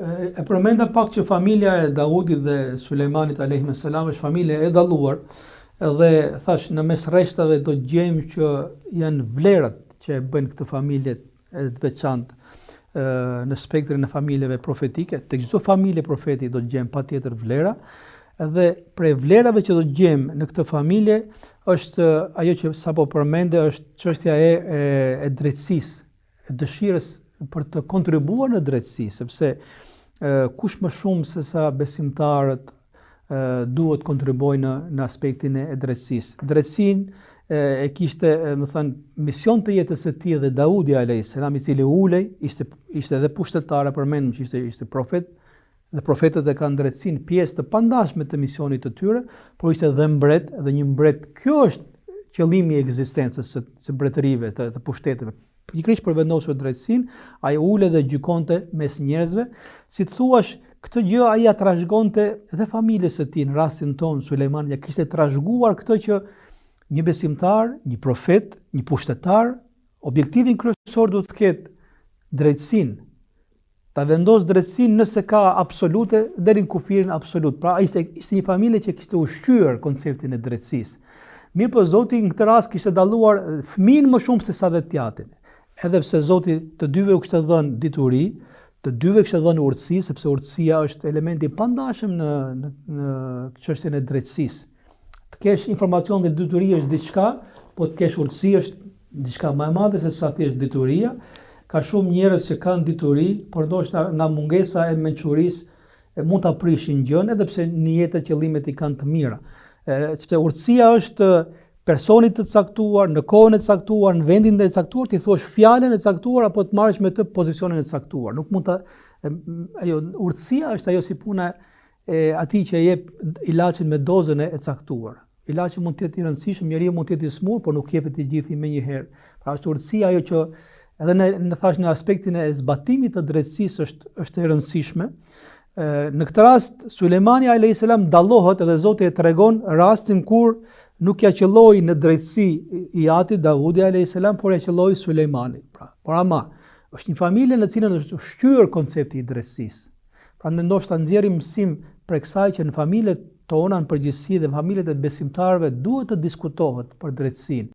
E përmenda pak që familja e Daudit dhe Sulejmanit alayhis salam është familje e dalluar, dhe thash në mes rreshtave do të gjejmë që janë vlerat që e bëjnë këtë familje të veçantë në spektrin e familjeve profetike. Tek çdo familje profeti do të gjejmë patjetër vlera, dhe prej vlerave që do të gjejmë në këtë familje është ajo që sapo përmende, është çështja e drejtësisë, e dëshirës për të kontribuar në drejtësi, sepse kush më shumë se sa besimtarët duhet kontribuojnë në aspektin e drejtësisë. Drejtësinë e kishte, më thënë, mision të jetës së tij dhe Daudi alayhis salam, i cili ulej, ishte edhe pushtetar, përmendëm që ishte profet, dhe profetët e kanë drejtësinë pjesë të pandashme të misionit të tyre, por ishte edhe mbret, dhe një mbret. Kjo është qëllimi i ekzistencës së mbretërive, të pushteteve. Pikërisht për vendosur drejtësinë, ai ule dhe gjykonte mes njerëzve. Si të thuash, këtë gjë ai ja trashëgonte edhe familjes së tij. Në rastin tonë, Sulejmani ja kishte trashëguar këtë që një besimtar, një profet, një pushtetar, objektivin kryesor duhet të ketë drejtësinë. Ta vendos drejtësinë nëse ka absolute deri në kufirin absolut. Pra ishte një familje që kishte ushqyer konceptin e drejtësisë. Mirë po Zoti në këtë rast kishte dalluar fëmin më shumë se sa vetë tjatin. Edhe pse Zoti të dyve u kishte dhënë dituri, të dyve kishte dhënë urtësi, sepse urtësia është elementi i pandashëm në çështjen e drejtësisë. Të kesh informacion dhe dituri është diçka, po të kesh urtësi është diçka më e madhe se sa thjesht dituria. Ka shumë njerëz që kanë dituri, por ndoshta nga mungesa e mençurisë mund ta prishin gjën, edhe pse në jetë qëllimet i kanë të mira. Sepse urtësia është personit të caktuar, në kohën e caktuar, në vendin e caktuar, ti thuash fjalën e caktuar apo të marrësh me të pozicionin e caktuar. Nuk mund urtësia është ajo si puna e atij që jep ilaçin me dozën e caktuar. Ilaçi mund të jetë i rëndësishëm, njeriu mund të jetë i smur, por nuk jepet i gjithë menjëherë. Pra është urtësia ajo që edhe në aspektin e zbatimit të drejtësisë është e rëndësishme. Në këtë rast Sulejmani alayhis salam dallohet, edhe Zoti e tregon rastin kur nuk ja qelloi në drejtësi i atit Daudi alayhis salam, por ja qelloi Sulejmani. Por ama është një familje në cilën është ushqyer koncepti i drejtësisë. Prandaj ndoshta nxjerrim mësim për kësaj që në familjet tona në përgjithësi dhe familjet e besimtarëve duhet të diskutohet për drejtësinë.